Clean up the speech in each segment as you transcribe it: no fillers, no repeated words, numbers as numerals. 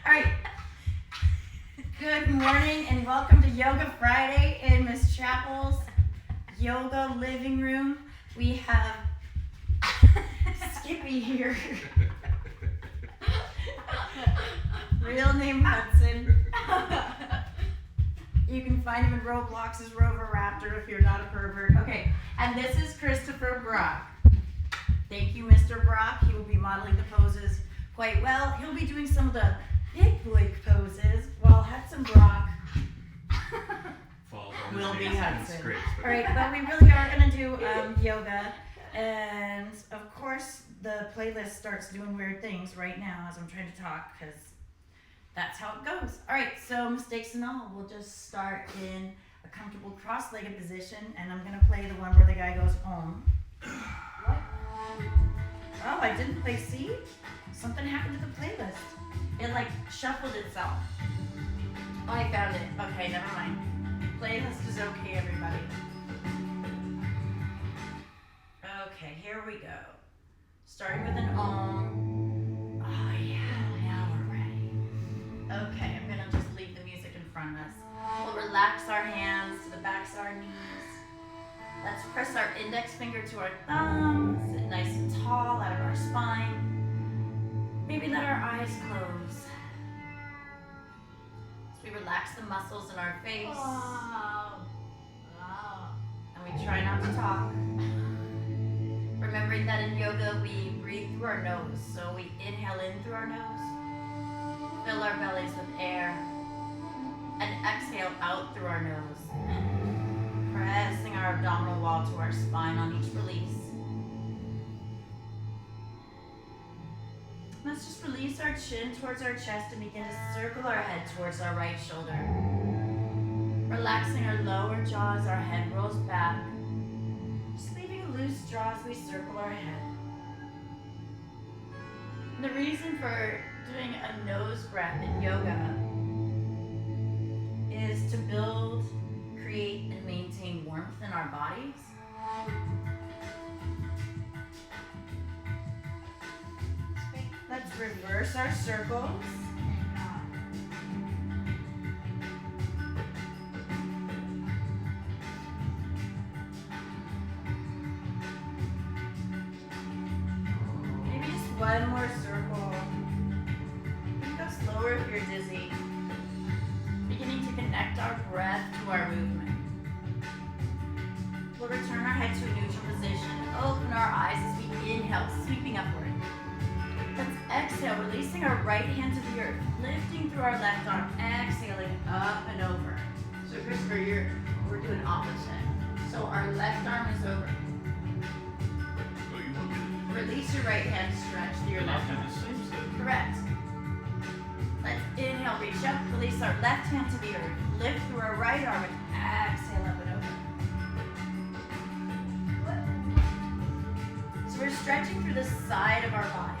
All right. Good morning and welcome to Yoga Friday in Miss Chapel's yoga living room. We have Skippy here. Real name Hudson. You can find him in Roblox as Rover Raptor if you're not a pervert. Okay, and this is Christopher Brock. Thank you, Mr. Brock. He will be modeling the poses quite well. He'll be doing some of the big boy poses while Hudson Brock will be Hudson. All right, but we really are going to do yoga. And of course, the playlist starts doing weird things right now as I'm trying to talk because that's how it goes. All right, so mistakes and all, we'll just start in a comfortable cross-legged position, and I'm going to play the one where the guy goes, What? Oh, I didn't play C? Something happened to the playlist. It like shuffled itself. Oh, I found it. Okay, never mind. Playlist is okay, everybody. Okay, here we go. Starting with an Om. Oh yeah, now we're ready. Okay, I'm gonna just leave the music in front of us. We'll relax our hands to the backs of our knees. Let's press our index finger to our thumb, sit nice and tall out of our spine. Maybe let our eyes close. As we relax the muscles in our face. And we try not to talk. Remembering that in yoga we breathe through our nose. So we inhale in through our nose, fill our bellies with air, and exhale out through our nose. Pressing our abdominal wall to our spine on each release. Let's just release our chin towards our chest and begin to circle our head towards our right shoulder. Relaxing our lower jaw as our head rolls back. Just leaving a loose jaw as we circle our head. And the reason for doing a nose breath in yoga is to build, create, and maintain warmth in our bodies. Let's reverse our circles. Maybe just one more circle. You can go slower if you're dizzy. Beginning to connect our breath to our movement. We'll return our head to a neutral position. Open our eyes as we inhale, sweeping upward. Let's exhale, releasing our right hand to the earth, lifting through our left arm, exhaling up and over. So Christopher, we're doing opposite. So our left arm is over. Release your right hand, stretch to your left arm. Correct. Let's inhale, reach up, release our left hand to the earth, lift through our right arm, and exhale up and over. So we're stretching through the side of our body.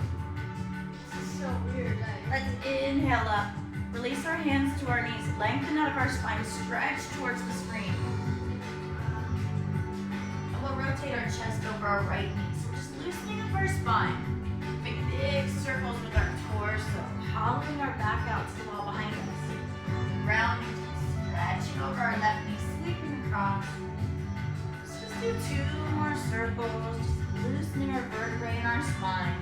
So weird. Let's inhale up. Release our hands to our knees. Lengthen out of our spine. Stretch towards the screen. And we'll rotate our chest over our right knee. So we're just loosening up our spine. Make big circles with our torso. Hollowing our back out to the wall behind us. Rounding, stretching over our left knee. Sweeping across. Let's just do 2 more circles. Just loosening our vertebrae in our spine.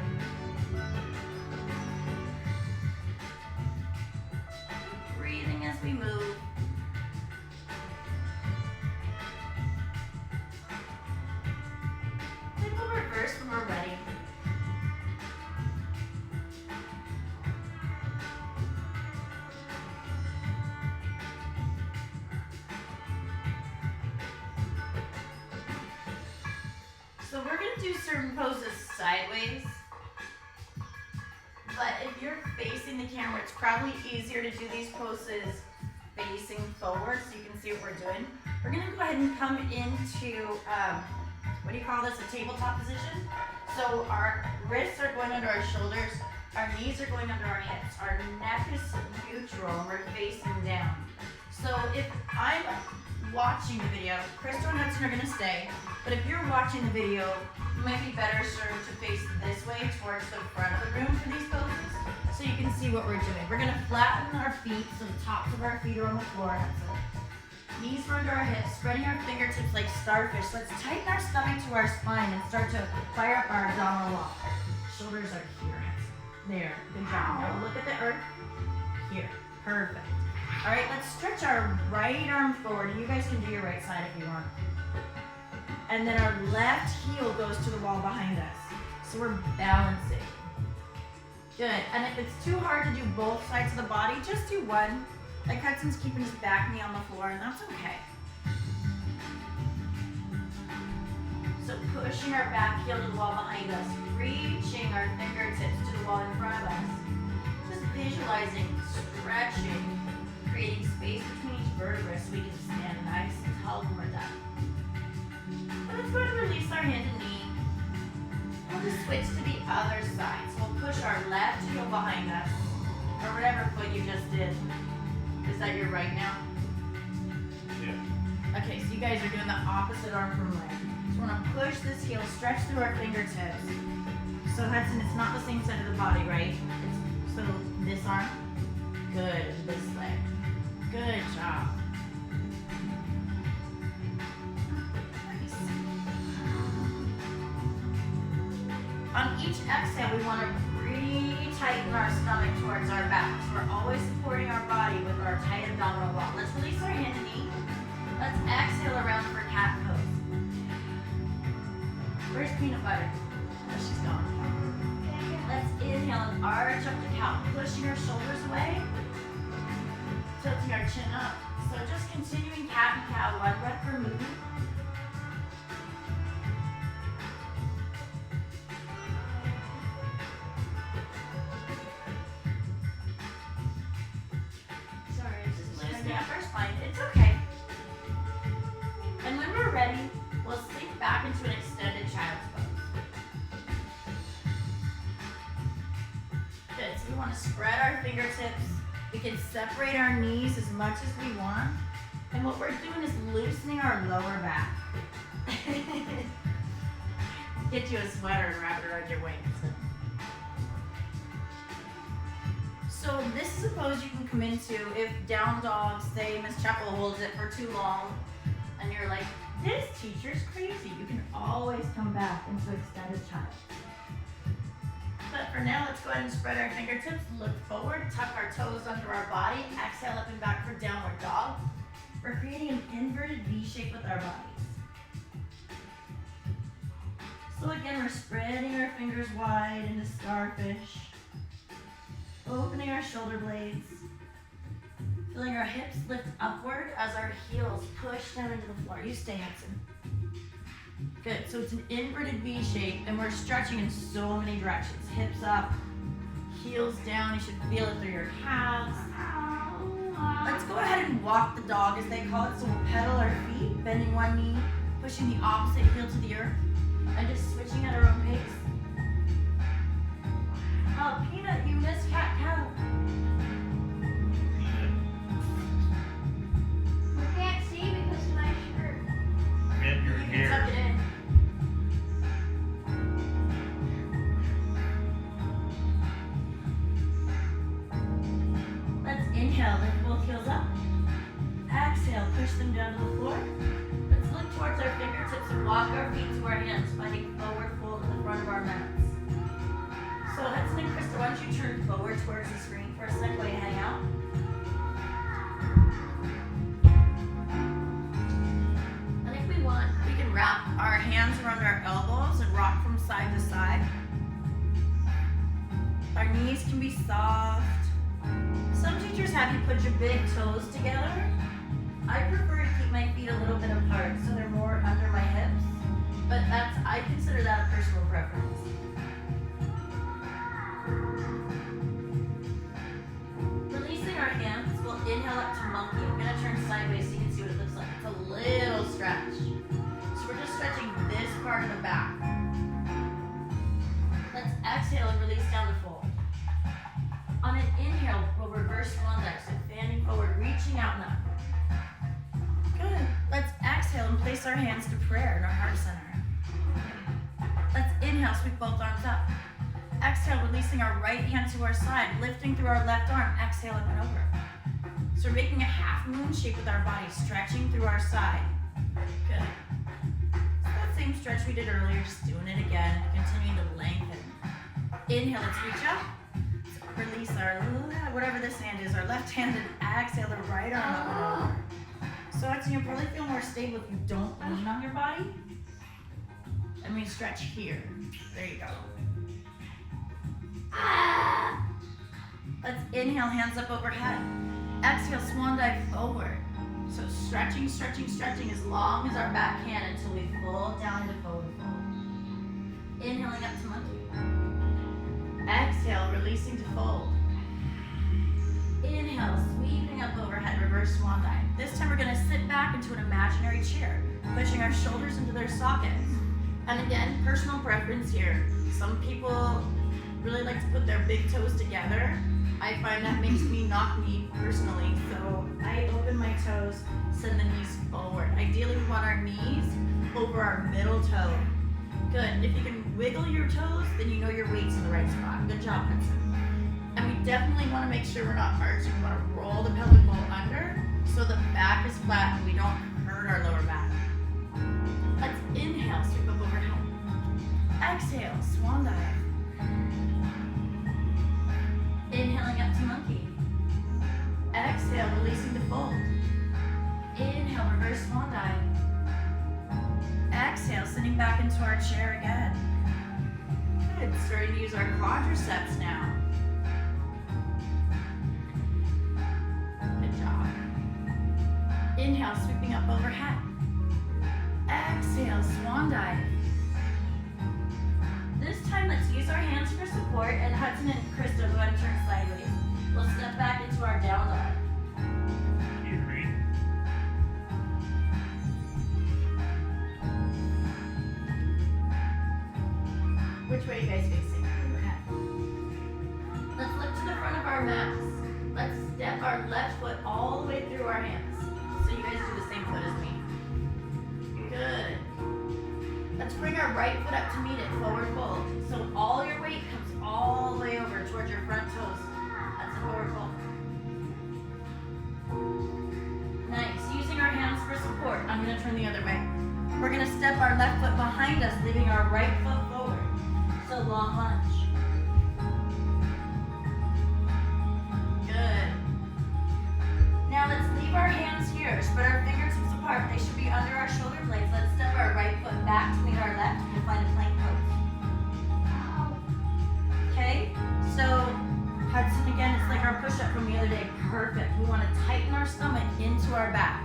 Breathing as we move. Then we'll reverse when we're ready. So we're going to do certain poses sideways. But if you're facing the camera, it's probably easier to do these poses facing forward so you can see what we're doing. We're going to go ahead and come into, what do you call this, a tabletop position. So our wrists are going under our shoulders, our knees are going under our hips, our neck is neutral and we're facing down. So if I'm watching the video, Crystal and Hudson are going to stay, but if you're watching the video, you might be better served to face this way towards the front of the room for these poses, so you can see what we're doing. We're gonna flatten our feet so the tops of our feet are on the floor. Knees are under our hips, spreading our fingertips like starfish. Let's tighten our stomach to our spine and start to fire up our abdominal wall. Shoulders are here. There, good job. Now look at the earth. Here, perfect. All right, let's stretch our right arm forward. You guys can do your right side if you want. And then our left heel goes to the wall behind us. So we're balancing. Good, and if it's too hard to do both sides of the body, just do one. Like Hudson's keeping his back knee on the floor, and that's okay. So pushing our back heel to the wall behind us, reaching our fingertips to the wall in front of us. Just visualizing, stretching, creating space between each vertebra so we can stand nice and tall when we're done. And let's go ahead and release our hand and knee. We'll just switch to the other side. So we'll push our left heel behind us, or whatever foot you just did. Is that your right now? Yeah. Okay, so you guys are doing the opposite arm from leg. So we're gonna push this heel, stretch through our fingertips. So Hudson, it's not the same side of the body, right? It's, so this arm, good, this leg. Good job. Nice. On each exhale, we want to re-tighten our stomach towards our back. So we're always supporting our body with our tight abdominal wall. Let's release our hand and knee. Let's exhale around for cat pose. Where's peanut butter? Oh, she's gone. Let's inhale and arch up the cow, pushing our shoulders away, tilting our chin up. So just continuing cat and cow, one breath per movement. Loosening up our spine, it's okay. And when we're ready, we'll sink back into an extended child's pose. Good, so we want to spread our fingertips. We can separate our knees as much as we want. And what we're doing is loosening our lower back. Get you a sweater and wrap it around your waist. So this is a pose you can come into if down dog, say Miss Chapel holds it for too long and you're like, this teacher's crazy. You can always come back into extended child. But for now, let's go ahead and spread our fingertips, look forward, tuck our toes under our body, exhale up and back for downward dog. We're creating an inverted V shape with our bodies. So again, we're spreading our fingers wide into starfish. Opening our shoulder blades, feeling our hips lift upward as our heels push down into the floor. You stay, Hudson. Good, so it's an inverted V shape and we're stretching in so many directions. Hips up, heels down, you should feel it through your calves. Let's go ahead and walk the dog as they call it. So we'll pedal our feet, bending one knee, pushing the opposite heel to the earth, and just switching at our own pace. Oh, Peanut, you missed cat cow. I can't see because of my shirt. Get your You can tuck it hair. in. Let's inhale, lift both heels up. Exhale, push them down to the floor. Let's look towards our fingertips and walk our feet to our hands, finding forward fold in the front of our mats. So Hudson and Krista, why don't you turn forward towards the screen for a second while you hang out? And if we want, we can wrap our hands around our elbows and rock from side to side. Our knees can be soft. Some teachers have you put your big toes together. I prefer to keep my feet a little bit apart so they're more under my hips, but I consider that a personal preference. Releasing our hands, we'll inhale up to monkey. I'm gonna turn sideways so you can see what it looks like. It's a little stretch. So we're just stretching this part of the back. Let's exhale and release down to fold. On an inhale, we'll reverse swan dive, so fanning forward, reaching out and up. Good. Let's exhale and place our hands to prayer in our heart center. Let's inhale, sweep both arms up. exhale, releasing our right hand to our side, lifting through our left arm, exhale up and over. So we're making a half moon shape with our body, stretching through our side. Good. So that same stretch we did earlier, just doing it again, continuing to lengthen. Inhale, let's reach up. So release our, whatever this hand is, our left hand, and exhale the right arm up and over. So actually, you'll probably feel more stable if you don't lean on your body. And we stretch here. There you go. Let's inhale, hands up overhead. Exhale, swan dive forward. So stretching, stretching, stretching as long as our back can until we fall down into forward fold. Inhaling up to monkey. Exhale, releasing to fold. Inhale, sweeping up overhead, reverse swan dive. This time we're gonna sit back into an imaginary chair, pushing our shoulders into their sockets. And again, personal preference here. Some people really like to put their big toes together. I find that makes me knock knee personally. So I open my toes, send the knees forward. Ideally, we want our knees over our middle toe. Good. If you can wiggle your toes, then you know your weight's in the right spot. Good job, Hudson. And we definitely want to make sure we're not arching. We want to roll the pelvic bone under so the back is flat and we don't hurt our lower back. Let's inhale, sweep up overhead. Exhale, swan dive. Inhaling up to monkey. Exhale, releasing to fold. Inhale, reverse swan dive. Exhale, sitting back into our chair again. Good, starting to use our quadriceps now. Good job. Inhale, sweeping up overhead. Exhale, swan dive. This time, let's use our hands for support, and Hudson and Krista go ahead and turn sideways. We'll step back into our down dog. You agree? Which way are you guys facing? Okay. Let's look to the front of our mats. Let's step our left foot all the way through our hands. So you guys do the same foot as me. Good. Let's bring our right foot up to meet it, forward fold. So all your weight comes all the way over towards your front toes. That's a forward fold. Nice. Using our hands for support. I'm going to turn the other way. We're going to step our left foot behind us, leaving our right foot forward. So long lunge. Good. Now let's leave our hands here. Spread our fingertips apart. They should be under our shoulder blades. Let's step our right foot back to meet our left and find a plank pose. Okay? So, Hudson, again, it's like our push-up from the other day. Perfect. We want to tighten our stomach into our back.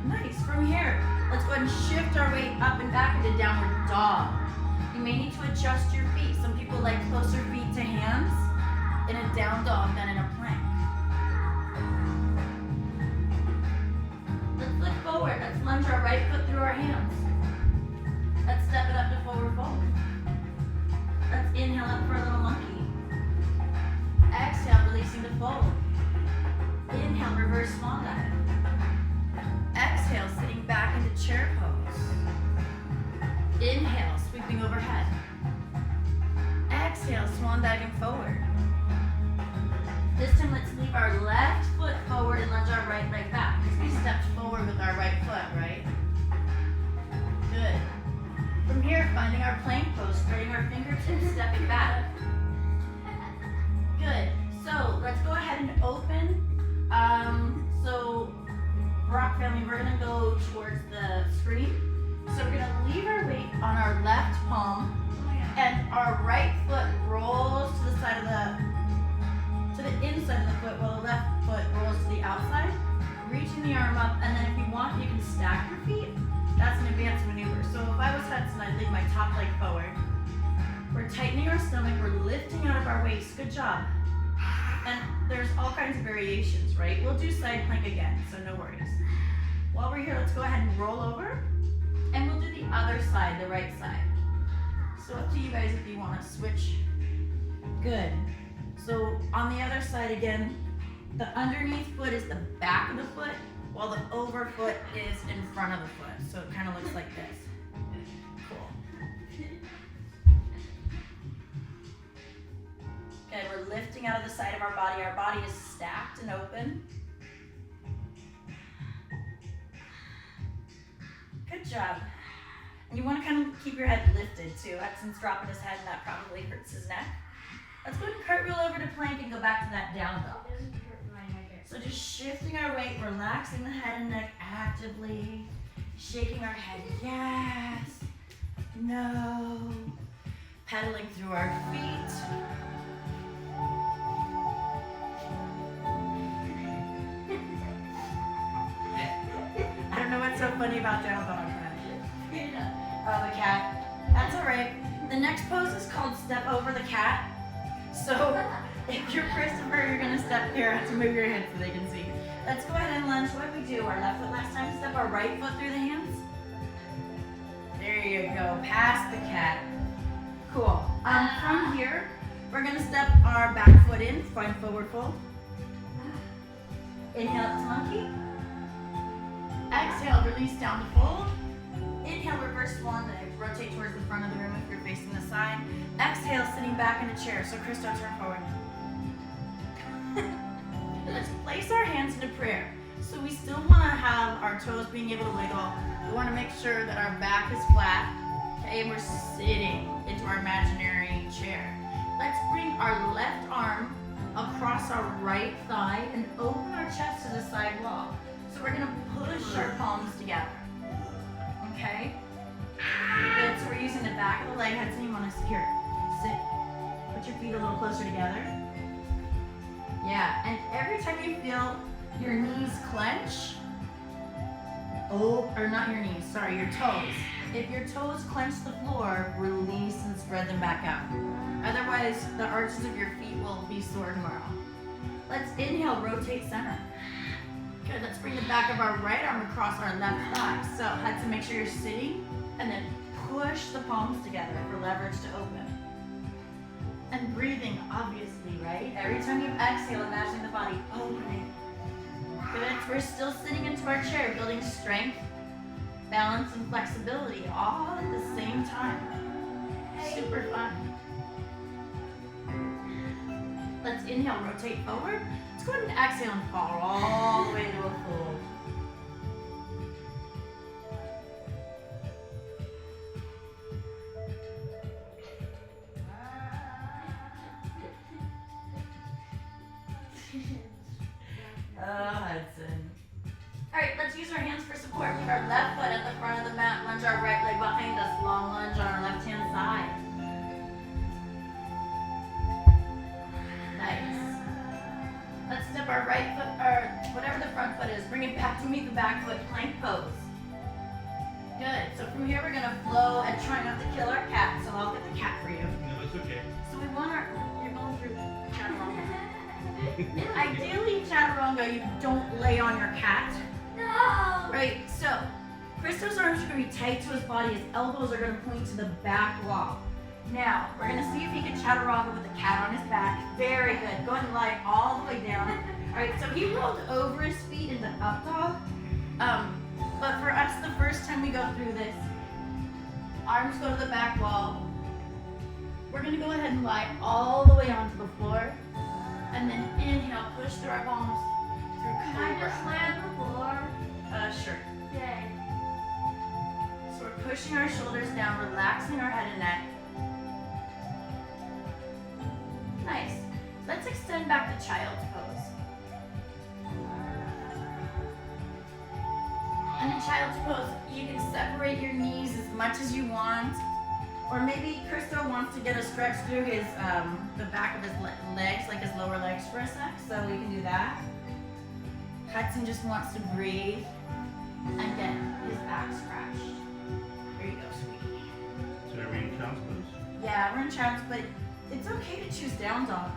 Nice. From here, let's go ahead and shift our weight up and back into downward dog. You may need to adjust your feet. Some people like closer feet to hands in a down dog than in a plank. Let's look forward. Let's lunge our right foot through our hands. Let's step it up to forward fold. Let's inhale up for a little monkey. Exhale, releasing to fold. Inhale, reverse swan dive. Exhale, sitting back into chair pose. Inhale, sweeping overhead. Exhale, swan diving forward. This time, let's leave our left foot forward and lunge our right leg back because we stepped forward with our right foot, right? Good. From here, finding our plank pose, spreading our fingertips, stepping back. Good. So let's go ahead and open. So Rock family, we're gonna go towards the screen. So we're gonna leave our weight on our left palm, and our right foot rolls to the side of to the inside of the foot, while the left foot rolls to the outside. Reaching the arm up, and then if you want, you can stack your feet. That's an advanced maneuver. So if I was Hudson, I'd leave my top leg forward. We're tightening our stomach, we're lifting out of our waist. Good job. And there's all kinds of variations, right? We'll do side plank again, so no worries. While we're here, let's go ahead and roll over, and we'll do the other side, the right side. So up to you guys if you want to switch. Good. So on the other side again, the underneath foot is the back of the foot, while the over foot is in front of the foot. So it kind of looks like this. Cool. Good, we're lifting out of the side of our body. Our body is stacked and open. Good job. And you want to kind of keep your head lifted too. Hudson's dropping his head and that probably hurts his neck. Let's go ahead and cartwheel over to plank and go back to that down dog. It doesn't hurt my neck. So just shifting our weight, relaxing the head and neck actively, shaking our head, yes, no, pedaling through our feet. I don't know what's so funny about down dog, oh, the cat. That's all right. The next pose is called step over the cat. So if you're Christopher, you're gonna step here. Have to move your head so they can see. Let's go ahead and lunge. What did we do? Our left foot last time. Step our right foot through the hands. There you go. Past the cat. Cool. From here, we're gonna step our back foot in. Find forward fold. Inhale up to monkey. Exhale, release down to fold. Inhale, reverse swan dive. Rotate towards the front of the room if you're facing the side. Exhale, sitting back in a chair. So Christo, turn forward. Let's place our hands into prayer. So we still want to have our toes being able to wiggle. We want to make sure that our back is flat. Okay, and we're sitting into our imaginary chair. Let's bring our left arm across our right thigh and open our chest to the side wall. So we're going to push our palms together. Okay? Good, so we're using the back of the leg. Hudson, you want to here, sit. Put your feet a little closer together. Yeah, and every time you feel your knees clench, or not your knees, sorry, your toes. If your toes clench the floor, release and spread them back out. Otherwise, the arches of your feet will be sore tomorrow. Let's inhale, rotate center. Good, let's bring the back of our right arm across our left thigh. So Hudson, make sure you're sitting and then push the palms together for leverage to open. And breathing, obviously, right? Every time you exhale, imagining the body opening. Good, we're still sitting into our chair, building strength, balance, and flexibility all at the same time. Super fun. Let's inhale, rotate forward. Let's go ahead and exhale and fall all the way to a fold. Hudson. All right, let's use our hands for support. Keep our left foot at the front of the mat. Lunge our right leg behind us. Long lunge on our left-hand side. Nice. Let's step our right foot, or whatever the front foot is. Bring it back to meet the back foot. Plank pose. Good. So from here, we're gonna flow and try not to kill our cat. So I'll get the cat for you. No, it's okay. So we want our. You're going through chaturanga. Ideally, chaturanga, you don't lay on your cat. No! Right, so Christo's arms are going to be tight to his body. His elbows are going to point to the back wall. Now, we're going to see if he can chaturanga with the cat on his back. Very good. Go ahead and lie all the way down. All right, so he rolled over his feet into up dog. But for us, the first time we go through this, arms go to the back wall. We're going to go ahead and lie all the way onto the floor. And then inhale, push through our palms through Can I just cobra. land before? Sure. Yay. So we're pushing our shoulders down, relaxing our head and neck. Nice. Let's extend back to child's pose. And in child's pose, you can separate your knees as much as you want. Or maybe Christo wants to get a stretch through his the back of his legs, like his lower legs for a sec, so we can do that. Hudson just wants to breathe and get his back scratched. There you go, sweetie. So are we in child's pose? Yeah, we're in child's, but it's okay to choose down dog.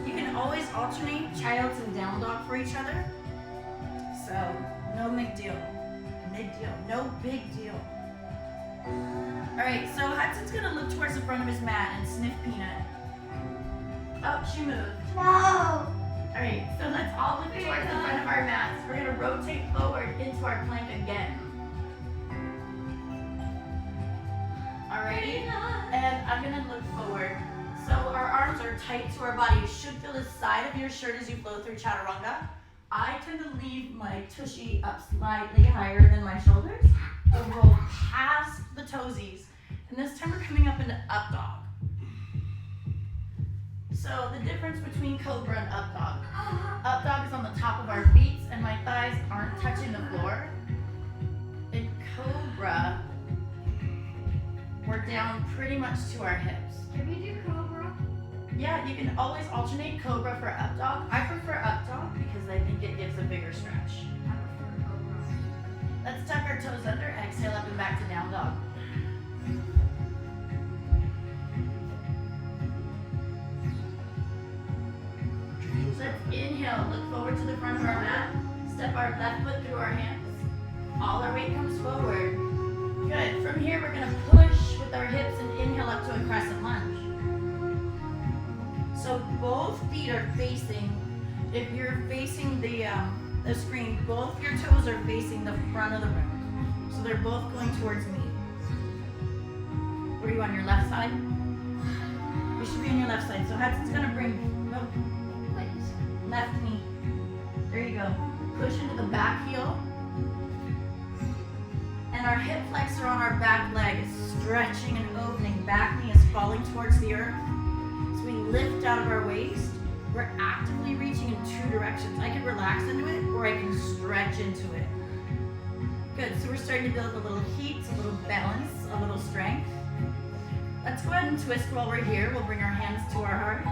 You can always alternate child's and down dog for each other. So, no big deal. No big deal. Alright, so Hudson's gonna look towards the front of his mat and sniff Peanut. Oh, she moved. No! Alright, so let's all look towards the front of our mats. We're gonna rotate forward into our plank again. Alrighty, and I'm gonna look forward. So our arms are tight to our body. You should feel the side of your shirt as you flow through chaturanga. I tend to leave my tushy up slightly higher than my shoulders. We'll roll past the toesies. And this time we're coming up into up dog. So the difference between cobra and up dog is on the top of our feet and my thighs aren't touching the floor. In cobra, we're down pretty much to our hips. Can we do cobra? Yeah, you can always alternate cobra for up dog. I prefer up dog because I think it gives a bigger stretch. I prefer cobra. Let's tuck our toes under, exhale up and back to down dog. Let's inhale, look forward to the front of our mat. Step our left foot through our hands. All our weight comes forward. Good. From here, we're gonna push with our hips and inhale up to a crescent lunge. So both feet are facing, if you're facing the screen, both your toes are facing the front of the room. So they're both going towards me. Were you on your left side? You should be on your left side. So Hudson's gonna bring left knee. There you go. Push into the back heel. And our hip flexor on our back leg is stretching and opening. Back knee is falling towards the earth. So we lift out of our waist. We're actively reaching in two directions. I can relax into it or I can stretch into it. Good, so we're starting to build a little heat, a little balance, a little strength. Let's go ahead and twist while we're here. We'll bring our hands to our heart.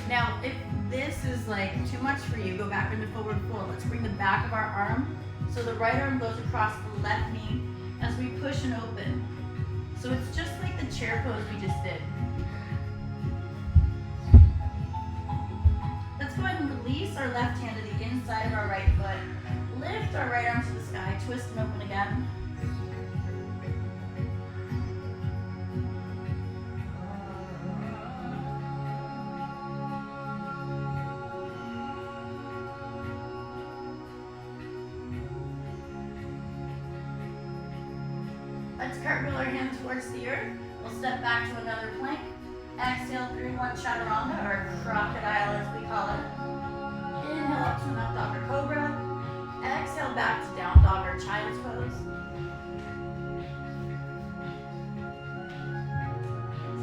Now, if this is like too much for you, go back into forward fold. Let's bring the back of our arm. So the right arm goes across the left knee as we push and open. So it's just like the chair pose we just did. Let's go ahead and release our left hand to the inside of our right foot. Lift our right arm to the sky, twist and open again. Let's cartwheel our hands towards the earth. We'll step back to another plank. Exhale through one chaturanga, or crocodile as we call it. Inhale up to an up dog or cobra. Exhale back to down dog or child's pose.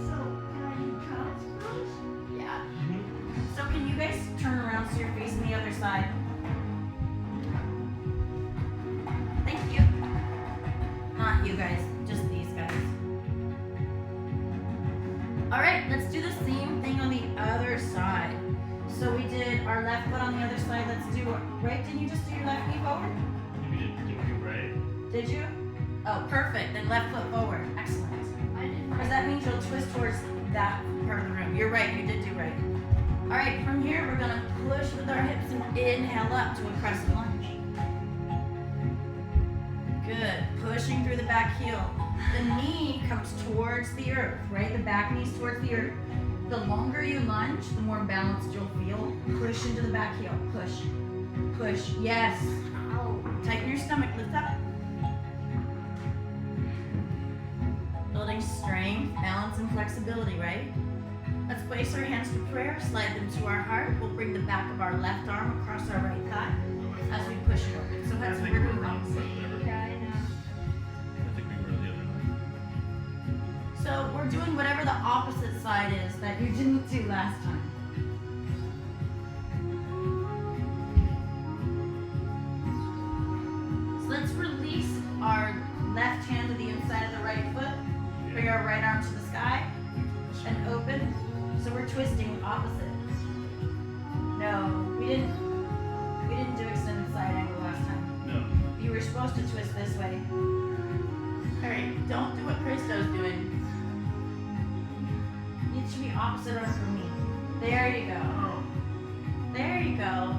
So, can I do child's pose? Yeah. So can you guys turn around so you're facing the other side? Thank you. Not you guys, just these guys. All right, let's do the same thing on the other side. So we did our left foot on the other side. Let's do, right? Didn't you just do your left knee forward? You did you right? Did you? Oh, perfect. Then left foot forward. Excellent. I did. Because that means you'll twist towards that part of the room. You're right, you did do right. All right, from here, we're gonna push with our hips and inhale up to a crescent lunge. Good, pushing through the back heel. The knee comes towards the earth, right? The back knee's towards the earth. The longer you lunge, the more balanced you'll feel. Push into the back heel, push, push, yes. Ow. Tighten your stomach, lift up. Building strength, balance, and flexibility, right? Let's place our hands to prayer, slide them to our heart. We'll bring the back of our left arm across our right thigh as we push it over. So that's what we're doing opposite. Yeah, I know. I think we were the other way. So we're doing whatever the opposite side is that you didn't do last time. So let's release our left hand to the inside of the right foot. Bring our right arm to the sky and open. So we're twisting opposite. No, we didn't do extended side angle last time. No. You were supposed to twist this way. All right, don't do what Christo's doing. It should be opposite arm from me. There you go. There you go.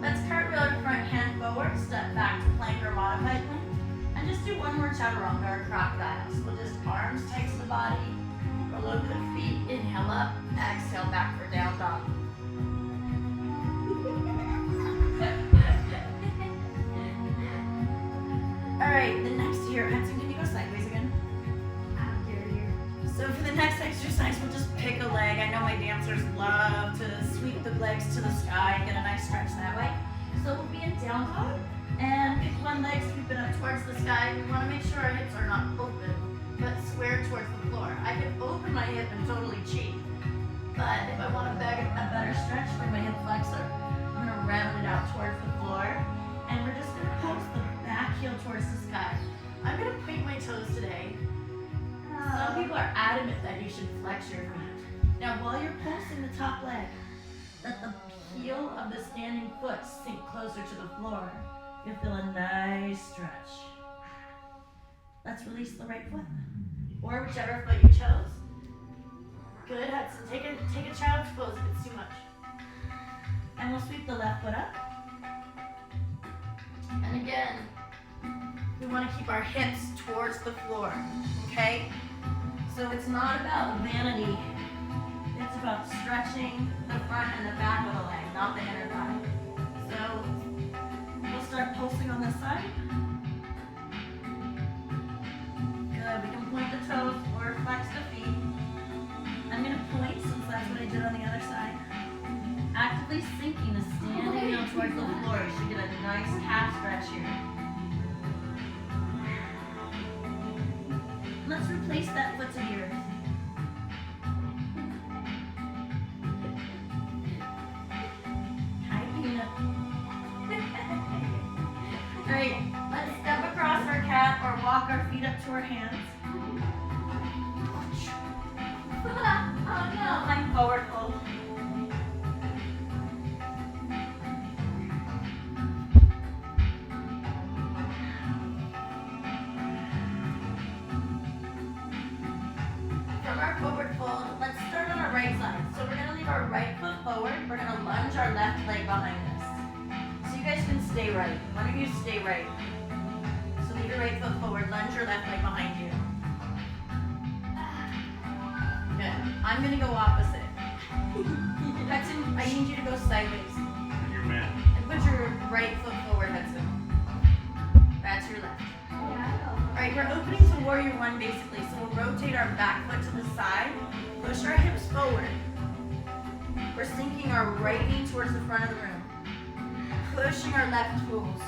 Let's cartwheel our front hand forward, step back to plank or modified plank, and just do one more chaturanga or crocodile. So we'll just arms tight to the body, roll over the feet, inhale up, exhale back for down dog. All right, the next here, Hudson, can you go sideways again? I'll get here. So for the next exercise, my dancers love to sweep the legs to the sky and get a nice stretch that way. So we'll be in down dog and pick one leg, sweep it up towards the sky. We want to make sure our hips are not open, but square towards the floor. I can open my hip and totally cheat. But if I want a better stretch for my hip flexor, I'm gonna round it out towards the floor. And we're just gonna post the back heel towards the sky. I'm gonna point my toes today. Some people are adamant that you should flex your feet. Now while you're pulsing the top leg, let the heel of the standing foot sink closer to the floor. You'll feel a nice stretch. Let's release the right foot. Or whichever foot you chose. Good, Hudson. Take a child's pose if it's too much. And we'll sweep the left foot up. And again, we want to keep our hips towards the floor, okay? So it's not about vanity. It's about stretching the front and the back of the leg, not the inner thigh. So we'll start pulsing on this side. Good, we can point the toes or flex the feet. I'm gonna point since that's what I did on the other side. Actively sinking the standing heel towards the floor. You should get a nice calf stretch here. Let's replace that foot to the earth. Hi, Peanut. Great. Let's step across our cat or walk our feet up to our hands. Oh no, I'm forward fold. From our forward fold, let's start on our right side. So we're gonna leave our right foot forward. We're gonna lunge our left leg behind us. So you guys can stay right. One of you stay right. So leave your right foot forward, lunge your left leg behind you. Good. I'm gonna go opposite. Hudson, I need you to go sideways. You're mad. And put your right foot forward, Hudson. That's your left. Alright, we're opening to warrior one basically. So we'll rotate our back foot to the side, push our hips forward. We're sinking our right knee towards the front of the room. Pushing our left toes.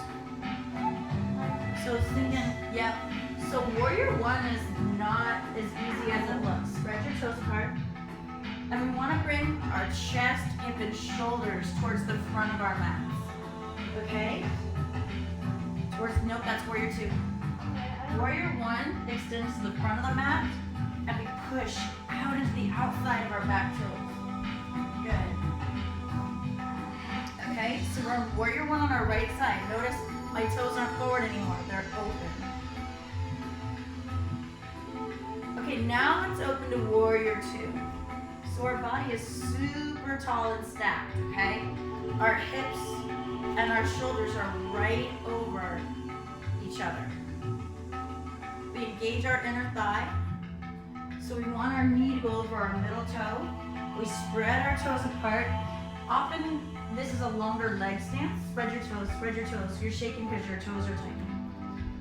So sinking, yep. So warrior one is not as easy as it looks. Spread your toes apart. And we want to bring our chest, hip, and shoulders towards the front of our mats. Okay? Nope, that's warrior two. Warrior one extends to the front of the mat, and we push out into the outside of our back toes. Good. Okay, so we're on warrior one on our right side. Notice my toes aren't forward anymore, they're open. Okay, now let's open to warrior two. So our body is super tall and stacked, okay? Our hips and our shoulders are right over each other. We engage our inner thigh. So we want our knee to go over our middle toe. We spread our toes apart. Often this is a longer leg stance. Spread your toes, spread your toes. You're shaking because your toes are tight.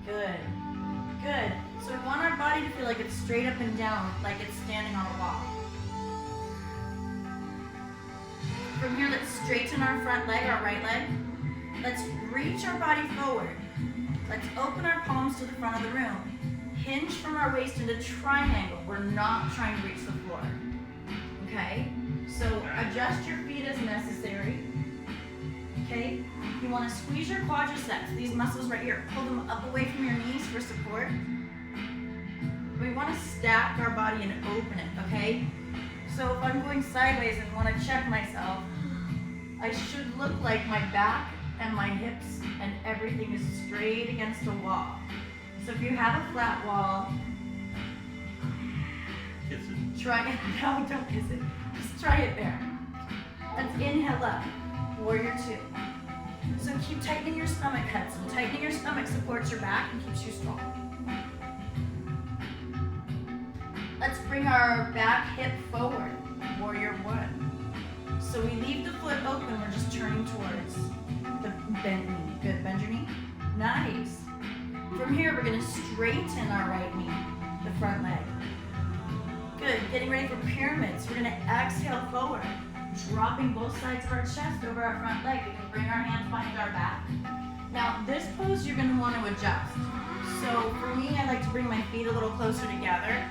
Good, good. So we want our body to feel like it's straight up and down, like it's standing on a wall. From here, let's straighten our front leg, our right leg. Let's reach our body forward. Let's open our palms to the front of the room. Hinge from our waist into triangle. We're not trying to reach the floor. Okay? So adjust your feet as necessary. Okay? You want to squeeze your quadriceps, these muscles right here. Pull them up away from your knees for support. We want to stack our body and open it, okay? So if I'm going sideways and want to check myself, I should look like my back and my hips and everything is straight against a wall. So if you have a flat wall, Kiss it. try it. No, don't kiss it. Just try it there. Let's inhale up. Warrior two. So keep tightening your stomach, Hudson. Tightening your stomach supports your back and keeps you strong. Let's bring our back hip forward. Warrior one. So we leave the foot open. We're just turning towards the bent knee. Good. Bend your knee. Nice. From here, we're going to straighten our right knee, the front leg. Good. Getting ready for pyramids. We're gonna exhale forward, dropping both sides of our chest over our front leg. We can bring our hands behind our back. Now, this pose you're gonna want to adjust. So for me, I like to bring my feet a little closer together.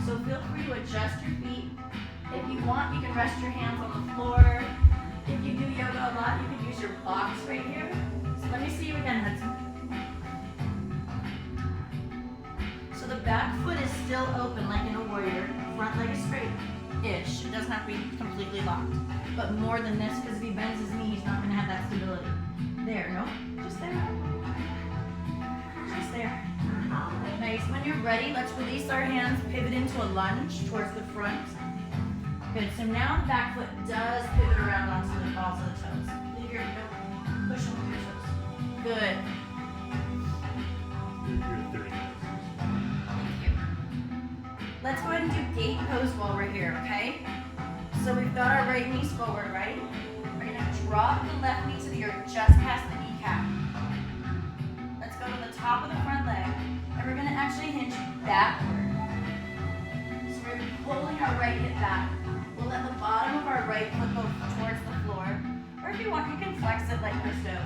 So feel free to adjust your feet. If you want, you can rest your hands on the floor. If you do yoga a lot, you can use your box right here. So let me see you again, Hudson. So the back foot is still open like in a warrior. Front leg is straight-ish. It doesn't have to be completely locked. But more than this, because if he bends his knee, he's not going to have that stability. There, no? Just there. Just there. Nice. When you're ready, let's release our hands, pivot into a lunge towards the front. Good. So now the back foot does pivot around onto the balls of the toes. Leave your push them with your toes. Good. You're 30 minutes. Thank you. Let's go ahead and do gate pose while we're here, okay? So we've got our right knees forward, right? We're gonna drop the left knee to the earth just past the kneecap. Let's go to the top of the front leg, and we're gonna actually hinge backward. So we're pulling our right hip back. We'll let the bottom of our right foot go towards the floor. Or if you want, you can flex it like Christo.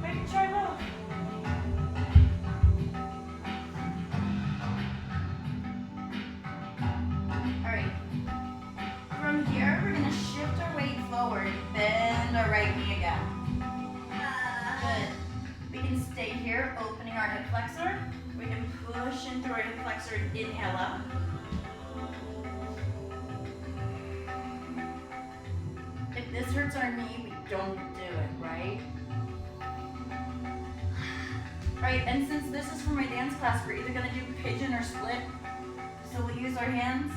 Maybe try low. Alright. From here, we're going to shift our weight forward, bend our right knee again. Good. We can stay here, opening our hip flexor. We can push into our hip flexor and inhale up. If this hurts our knee, we don't do it, right? Alright, and since this is for my dance class, we're either going to do pigeon or split. So we'll use our hands,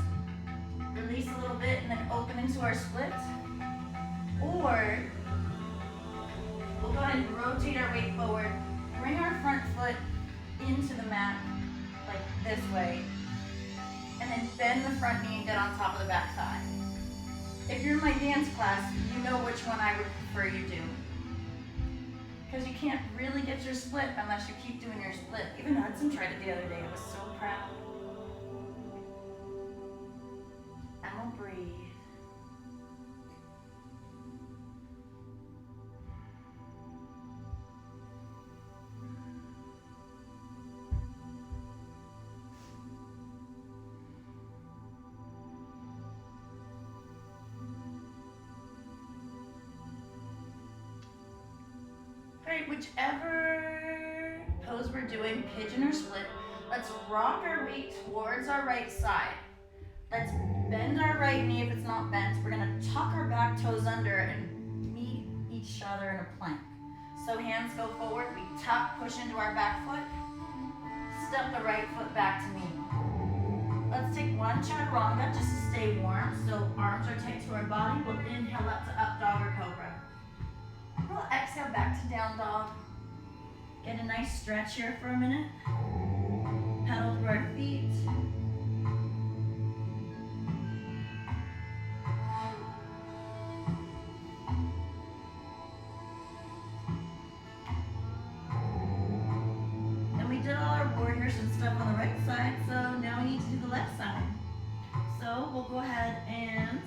release a little bit, and then open into our split. Or we'll go ahead and rotate our weight forward, bring our front foot into the mat, like this way, and then bend the front knee and get on top of the back thigh. If you're in my dance class, you know which one I would prefer you do. Because you can't really get your split unless you keep doing your split. Even Hudson tried it the other day. I was so proud. And we'll breathe. Alright, whichever pose we're doing, pigeon or split, let's rock our weight towards our right side. Let's bend our right knee if it's not bent. We're going to tuck our back toes under and meet each other in a plank. So hands go forward, we tuck, push into our back foot, step the right foot back to knee. Let's take one chaturanga just to stay warm. So arms are tight to our body. We'll inhale up to up dog or cobra. We'll exhale back to down dog. Get a nice stretch here for a minute. Pedal through our feet. And we did all our warriors and stuff on the right side, so now we need to do the left side. So we'll go ahead and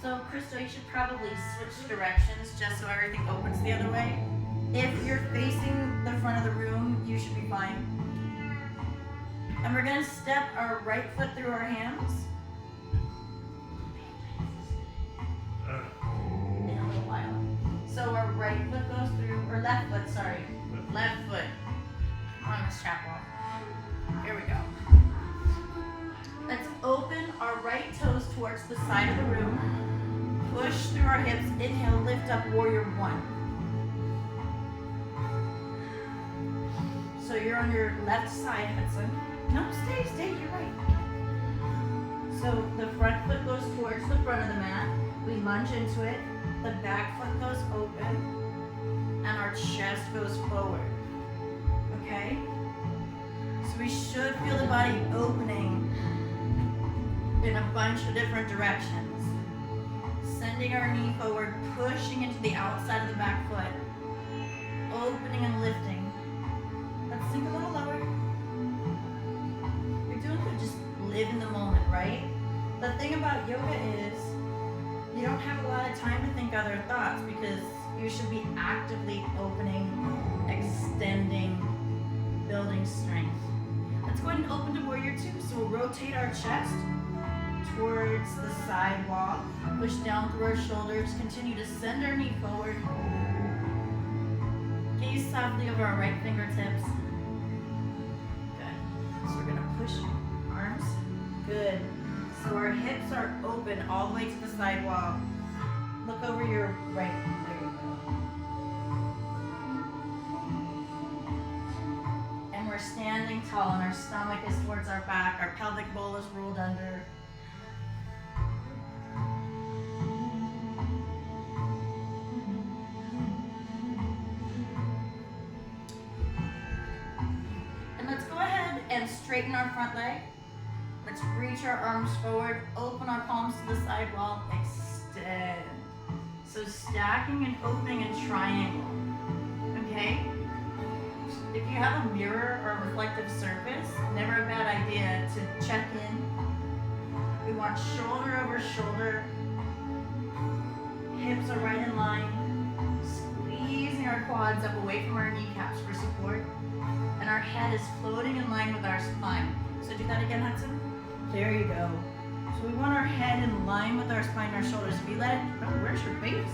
so, Crystal, you should probably switch directions just so everything opens the other way. If you're facing the front of the room, you should be fine. And we're going to step our right foot through our hands. In a little while. So our right foot goes through, or left foot, sorry. Left foot. Come on, Miss Chapel. Here we go. Let's open our right toes towards the side of the room. Push through our hips, inhale, lift up, warrior one. So you're on your left side, Hudson. No, stay, you're right. So the front foot goes towards the front of the mat. We lunge into it. The back foot goes open. And our chest goes forward. Okay? So we should feel the body opening in a bunch of different directions. Sending our knee forward, pushing into the outside of the back foot, opening and lifting. Let's sink a little lower. in the moment, right? The thing about yoga is you don't have a lot of time to think other thoughts because you should be actively opening, extending, building strength. Let's go ahead and open to warrior two. So we'll rotate our chest towards the side wall, push down through our shoulders, continue to send our knee forward. Gaze softly over our right fingertips. Good. So we're gonna push arms. Good. So our hips are open all the way to the side wall. Look over your right. There you go. And we're standing tall and our stomach is towards our back. Our pelvic bowl is rolled under. And let's go ahead and straighten our front leg. Let's reach our arms forward, open our palms to the side wall, extend. So stacking and opening a triangle, okay? If you have a mirror or a reflective surface, never a bad idea to check in. We want shoulder over shoulder, hips are right in line, squeezing our quads up away from our kneecaps for support, and our head is floating in line with our spine. So do that again, Hudson. There you go. So we want our head in line with our spine, our shoulders. If you let it, oh, where's your face?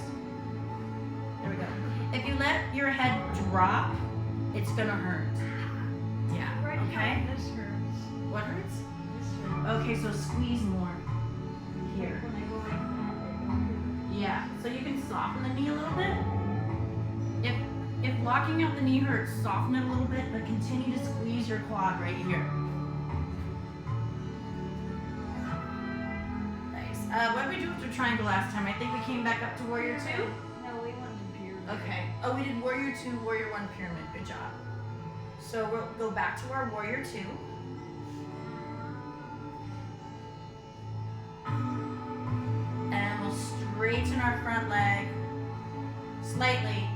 There we go. If you let your head drop, it's gonna hurt. Yeah, Right okay? now, this hurts. What hurts? This hurts. Okay, so squeeze more. Here. When I go like that, Yeah, so you can soften the knee a little bit. If locking out the knee hurts, soften it a little bit, but continue to squeeze your quad right here. What did we do with the triangle last time? I think we came back up to warrior two. No, we want the pyramid. Okay. Oh, we did warrior two, warrior one, pyramid. Good job. So we'll go back to our warrior two. And we'll straighten our front leg slightly.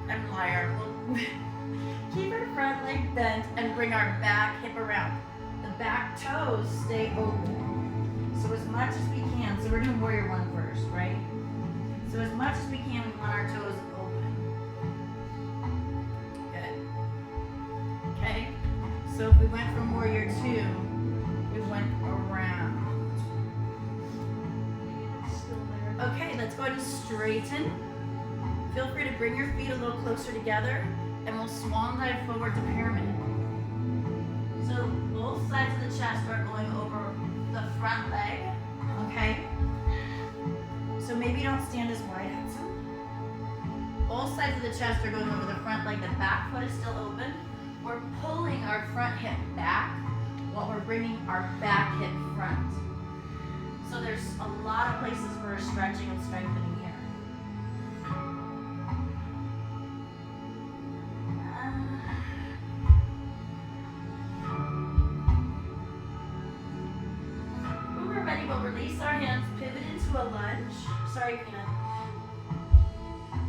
I'm a liar. We'll keep our front leg bent and bring our back hip around. The back toes stay open. So as much as we can, so we're doing warrior one first, right? So as much as we can, we want our toes open. Good. Okay. So if we went from warrior two, we went around. It's still there. Okay, let's go ahead and straighten. Feel free to bring your feet a little closer together, and we'll swan dive forward to pyramid. So both sides of the chest are going over the front leg, okay? So maybe you don't stand as wide, Hudson. Both sides of the chest are going over the front leg. The back foot is still open. We're pulling our front hip back while we're bringing our back hip front. So there's a lot of places for stretching and strengthening here. When we're ready, we'll release our hands, pivot into a lunge. Sorry, Peanut.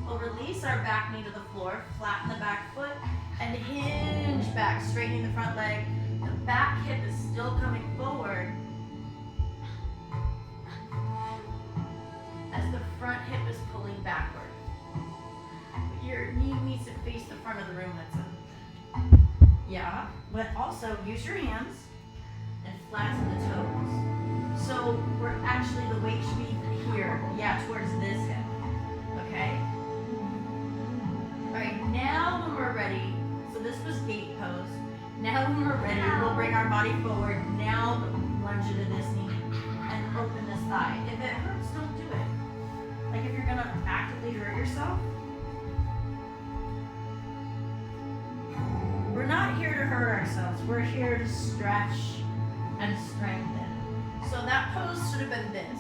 We'll release our back knee to the floor, flatten the back foot, and hinge back, straightening the front leg. The back hip is still coming forward as the front hip is pulling backward. But your knee needs to face the front of the room, Hudson. Yeah, but also use your hands and flatten the toes. So we're actually, the weight should be here, yeah, towards this hip, okay? All right, now when we're ready, so this was gate pose. Now when we're ready, we'll bring our body forward. Now lunge into this knee and open this thigh. If it hurts, don't do it. Like if you're gonna actively hurt yourself. We're not here to hurt ourselves. We're here to stretch and strengthen. So that pose should have been this.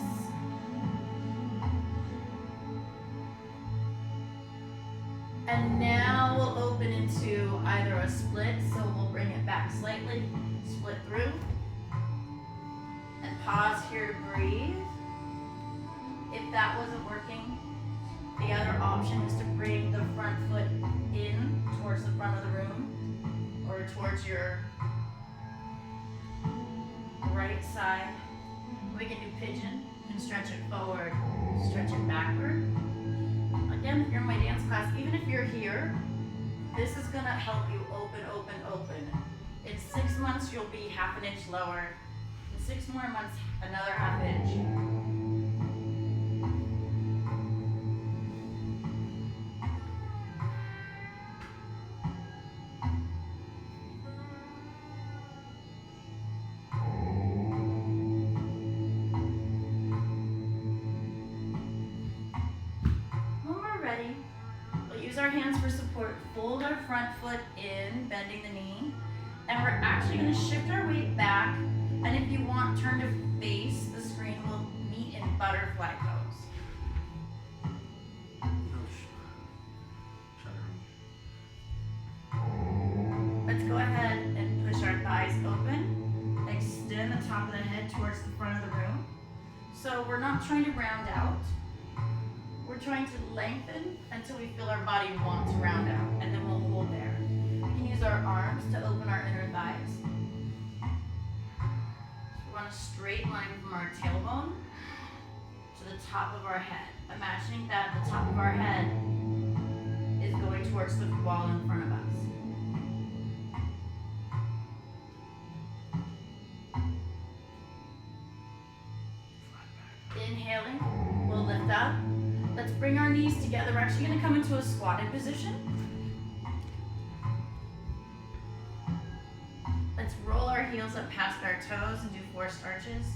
And now we'll open into either a split, so we'll bring it back slightly, split through, and pause here to breathe. If that wasn't working, the other option is to bring the front foot in towards the front of the room, or towards your right side. We can do pigeon and stretch it forward, stretch it backward. Again, if you're in my dance class, even if you're here, this is gonna help you open, open, open. In 6 months, you'll be half an inch lower. In 6 more months, another half inch. Our hands for support. Fold our front foot in, bending the knee. And we're actually going to shift our weight back. And if you want, turn to face the screen. We'll meet in butterfly pose. Let's go ahead and push our thighs open. Extend the top of the head towards the front of the room. So we're not trying to round out. We're trying to lengthen until we feel our body want to round out, and then we'll hold there. We can use our arms to open our inner thighs. So we want a straight line from our tailbone to the top of our head. Imagining that the top of our head is going towards the wall in front of us. Inhaling, we'll lift up. Let's bring our knees together. We're actually going to come into a squatted position. Let's roll our heels up past our toes and do forced arches.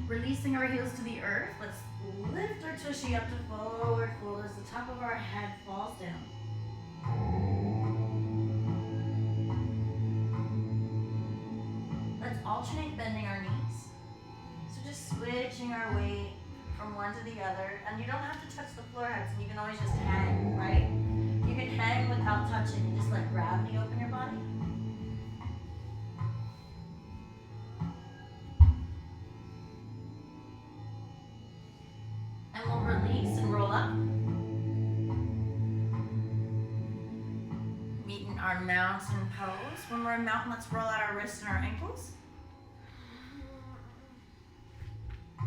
Releasing our heels to the earth. Let's lift our tushy up to forward fold as the top of our head falls down. Alternate bending our knees. So just switching our weight from one to the other. And you don't have to touch the floor heads, and you can always just hang, right? You can hang without touching and just let gravity open your body. And we'll release and roll up. Meet in our mountain pose. When we're in mountain, let's roll out our wrists and our ankles.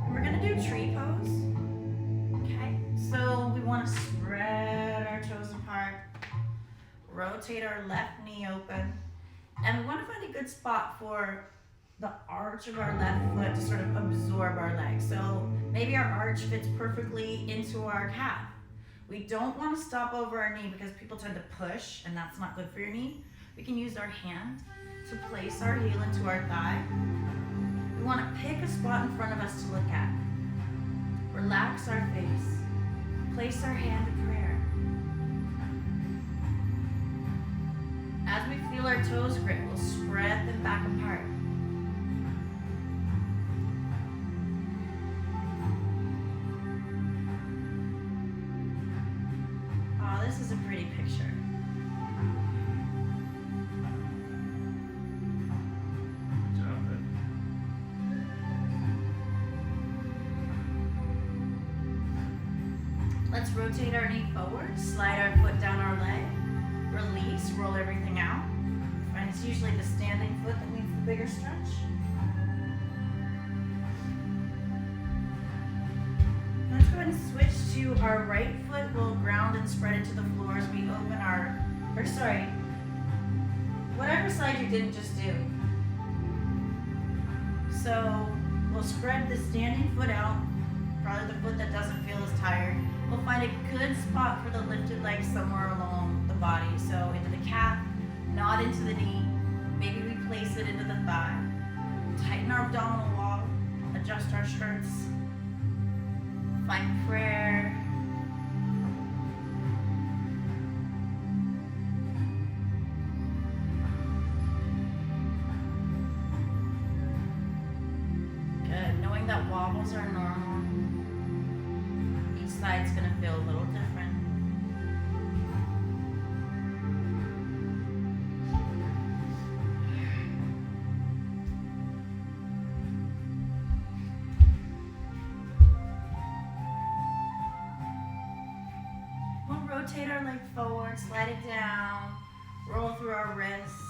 And we're gonna do tree pose. Okay, so we want to spread our toes apart, rotate our left knee open, and we want to find a good spot for the arch of our left foot to sort of absorb our leg. So maybe our arch fits perfectly into our calf. We don't want to stop over our knee because people tend to push, and that's not good for your knee. We can use our hand to place our heel into our thigh. We want to pick a spot in front of us to look at. Relax our face. Place our hand to prayer. As we feel our toes grip, we'll spread them back apart. Oh, this is a pretty picture. Let's rotate our knee forward, slide our foot down our leg, release, roll everything out. And it's usually the standing foot that needs the bigger stretch. Let's go ahead and switch to our right foot. We'll ground and spread into the floor as we open whatever side you didn't just do. So we'll spread the standing foot out, probably the foot that doesn't feel as tired. We'll find a good spot for the lifted leg somewhere along the body. So into the calf, not into the knee. Maybe we place it into the thigh. Tighten our abdominal wall, adjust our skirts. Find prayer. Good. Knowing that wobbles are normal. Each side's going to feel a little different. We'll rotate our leg forward, slide it down, roll through our wrists,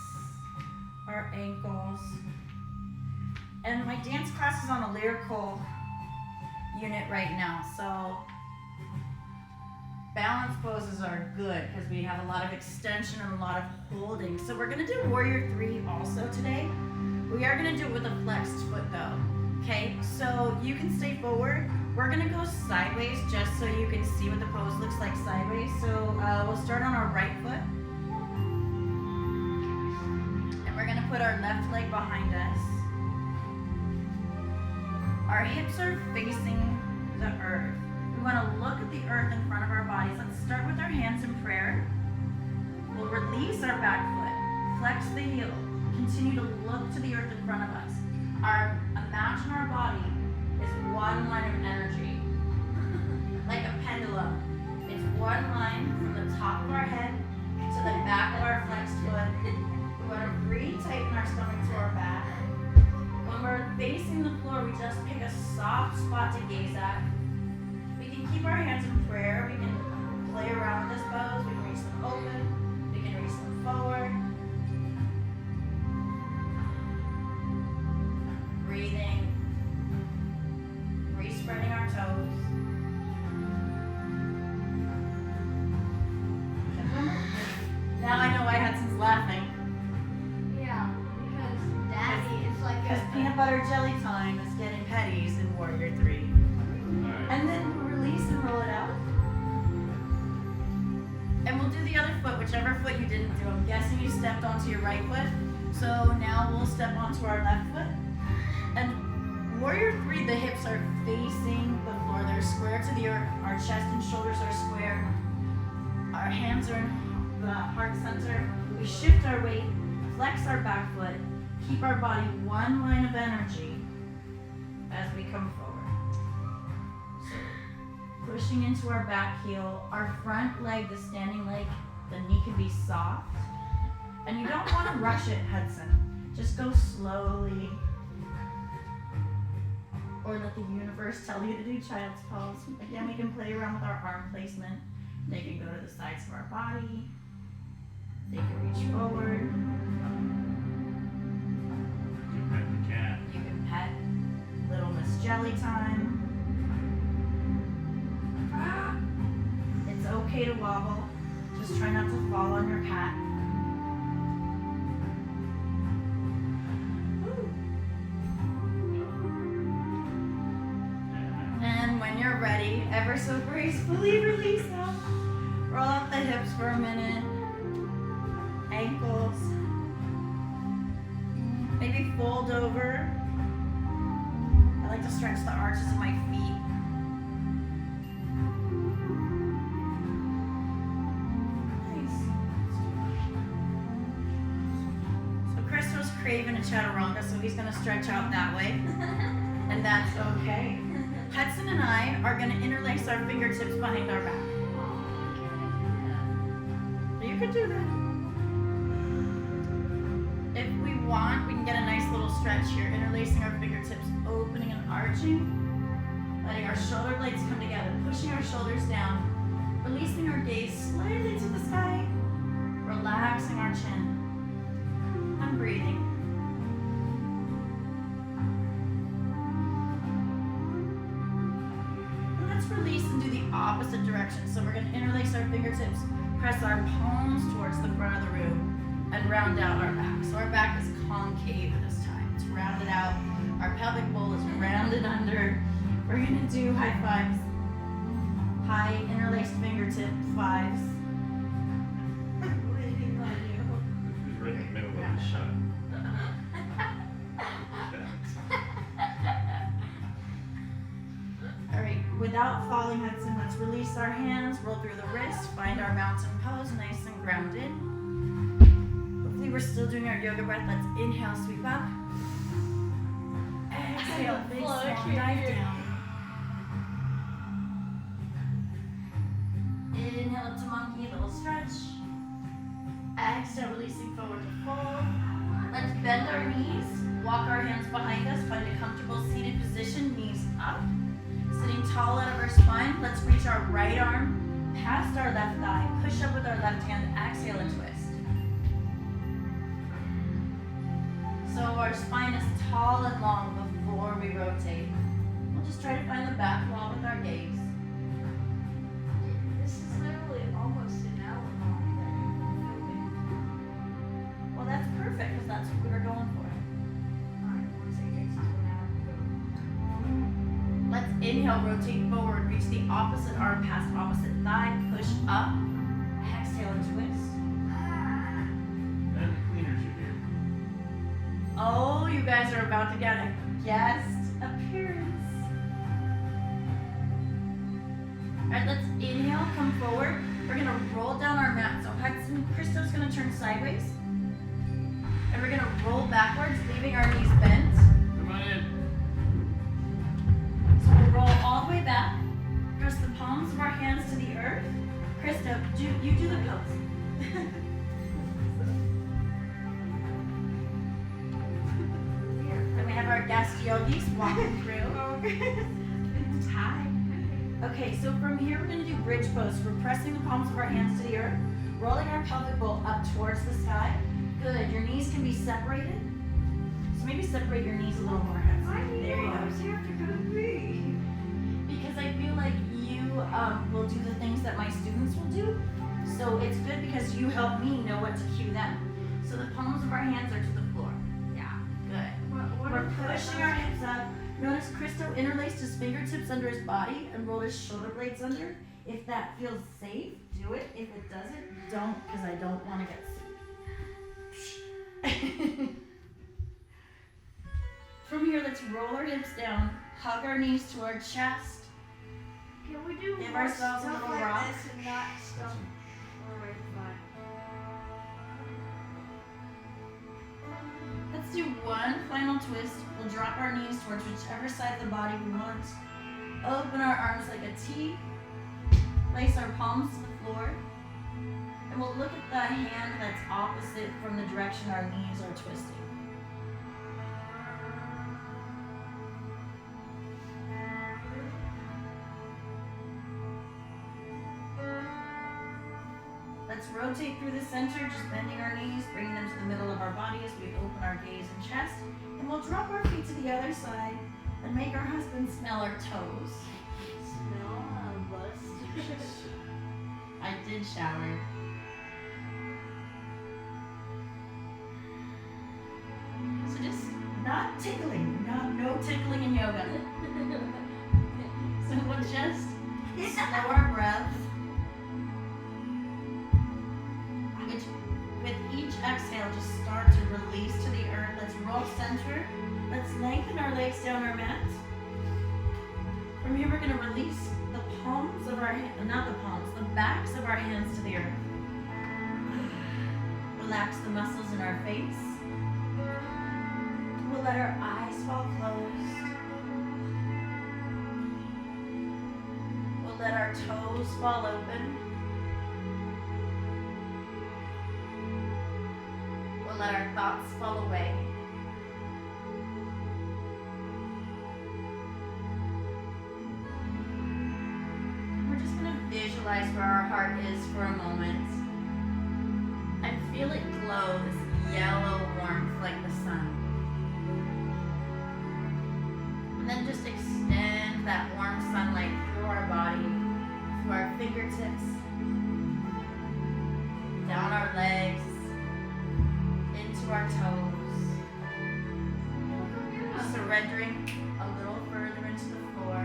our ankles. And my dance class is on a lyrical unit right now, so balance poses are good because we have a lot of extension and a lot of holding. So we're gonna do Warrior 3 also today. We are gonna do it with a flexed foot though. Okay, so you can stay forward. We're gonna go sideways just so you can see what the pose looks like sideways. So we'll start on our right foot. And we're gonna put our left leg behind us. Our hips are facing the earth. We wanna look at the earth in front of our bodies. Let's start with our hands in prayer. We'll release our back foot, flex the heel, continue to look to the earth in front of us. Imagine our body is one line of energy, like a pendulum. It's one line from the top of our head to the back of our flexed foot. We want to re-tighten our stomach to our back. When we're facing the floor, we just pick a soft spot to gaze at. We can keep our hands in prayer. We can play around with this pose. We can reach them open. We can reach them forward. Breathing, re-spreading our toes. Now I know why Hudson's laughing. Yeah, because Daddy is like Because peanut butter jelly time is getting petties in Warrior 3. Alright. And then release and roll it out. And we'll do the other foot, whichever foot you didn't do. I'm guessing you stepped onto your right foot. So now we'll step onto our left foot. And Warrior 3, the hips are facing the floor. They're square to the earth. Our chest and shoulders are square. Our hands are in the heart center. We shift our weight, flex our back foot, keep our body one line of energy as we come forward. So, pushing into our back heel, our front leg, the standing leg, the knee can be soft. And you don't want to rush it, Hudson. Just go slowly. Or let the universe tell you to do child's pose. Again, we can play around with our arm placement. They can go to the sides of our body. They can reach forward. You pet the cat. You can pet Little Miss Jelly time. It's okay to wobble. Just try not to fall on your cat. And when you're ready, ever so gracefully release them. Roll out the hips for a minute. Ankles. Maybe fold over. I like to stretch the arches of my feet. Nice. So Chris was craving a chaturanga, so he's gonna stretch out that way. And that's okay. Hudson and I are gonna interlace our fingertips behind our back. You could do that. If we want, we can get a nice little stretch here, interlacing our fingertips, opening and arching, letting our shoulder blades come together, pushing our shoulders down, releasing our gaze slightly to the sky, relaxing our chin, and breathing. And let's release and do the opposite direction. So we're going to interlace our fingertips, press our palms towards the front of the room, and round out our back. So our back is concave this time. It's rounded out. Our pelvic bowl is rounded under. We're gonna do high fives. High interlaced fingertip fives. What do you want to do? Who's right in the middle of the shot? All right, without falling, Hudson, let's release our hands, roll through the wrist, find our mountain pose, nice and grounded. Hopefully we're still doing our yoga breath. Let's inhale, sweep up. Exhale, big swan dive down. Inhale up to monkey, little stretch. Exhale, releasing forward to fold. Let's bend our knees, walk our hands behind us, find a comfortable seated position, knees up. Sitting tall out of our spine, let's reach our right arm past our left thigh. Push up with our left hand, exhale and twist. So our spine is tall and long before we rotate. We'll just try to find the back wall with our gaze. This is literally almost an hour long thing. Well, that's perfect because that's what we were going for. Alright, once it gets to an hour, Let's inhale, rotate forward, reach the opposite arm past opposite thigh, push up, exhale and twist. And the cleaners are here. Oh, you guys are about to get a guest appearance. Alright, let's inhale, come forward. We're gonna roll down our mat. So Hudson, Christo's gonna turn sideways. And we're gonna roll backwards, leaving our knees bent. Come on in. So we'll roll all the way back. Press the palms of our hands to the earth. Christo, you do the pose. Then we have our guest yogis walking through. Hi. Okay, so from here we're gonna do bridge pose. We're pressing the palms of our hands to the earth, rolling our pelvic bowl up towards the sky. Good, your knees can be separated. So maybe separate your knees a little more. Hudson. There you go. have to go to me. Because I feel like you will do the things that my students will do. So it's good because you help me know what to cue them. So the palms of our hands are to the floor. Yeah, good. We're pushing our hips up. Notice Christo interlaced his fingertips under his body and rolled his shoulder blades under. If that feels safe, do it. If it doesn't, don't, because I don't want to get sick. From here, let's roll our hips down, hug our knees to our chest. Can we do Give more ourselves a stuff little like rock. this and not stuff? Alright, fine. Let's do one final twist. We'll drop our knees towards whichever side of the body we want. Open our arms like a T. Place our palms to the floor. And we'll look at the hand that's opposite from the direction our knees are twisting. Let's rotate through the center, just bending our knees, bringing them to the middle of our body as we open our gaze and chest. And we'll drop our feet to the other side and make our husband smell our toes. Smell a bust. I did shower. So just not tickling, no tickling in yoga. So we'll just slow our breath. With each exhale, just start to release to the earth. Let's roll center. Let's lengthen our legs down our mat. From here, we're going to release the palms of our not the palms, the backs of our hands to the earth. Relax the muscles in our face. We'll let our eyes fall closed. We'll let our toes fall open. We'll let our thoughts fall away. We're just going to visualize where our heart is for a moment. And feel it glow, this yellow warmth like the sun. And then just extend that warm sunlight through our body, through our fingertips, down our legs, into our toes, surrendering a little further into the floor.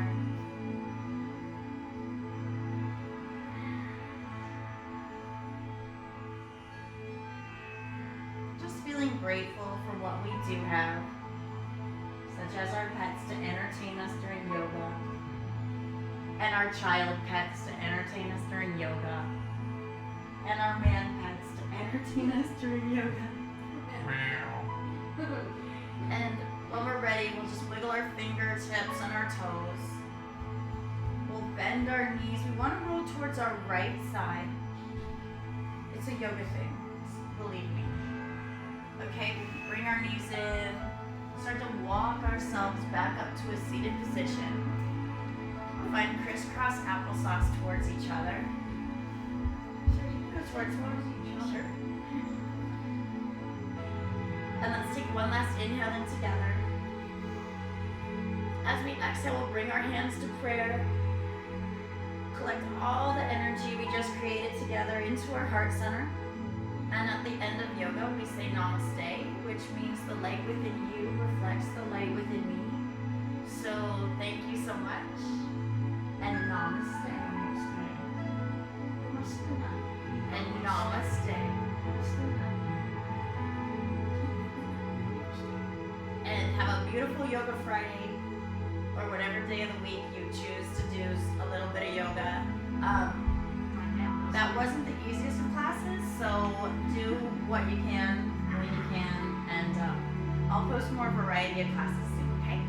Just feeling grateful for what we do have, such as our pets to entertain us during yoga, and our child pets to entertain us during yoga, and our man pets to entertain us during yoga. And when we're ready, we'll just wiggle our fingertips and our toes. We'll bend our knees. We want to roll towards our right side. It's a yoga thing, believe me. Okay, bring our knees in. Start to walk ourselves back up to a seated position. Find crisscross applesauce towards each other. Go towards each other. And let's take one last inhale in together. As we exhale, we'll bring our hands to prayer. Collect all the energy we just created together into our heart center. And at the end of yoga, we say namaste, which means the light within you reflects the light within me. So thank you so much. And namaste. And namaste. And have a beautiful Yoga Friday, or whatever day of the week you choose to do a little bit of yoga. That wasn't the easiest of classes, so do what you can when you can, and I'll post more variety of classes soon, okay?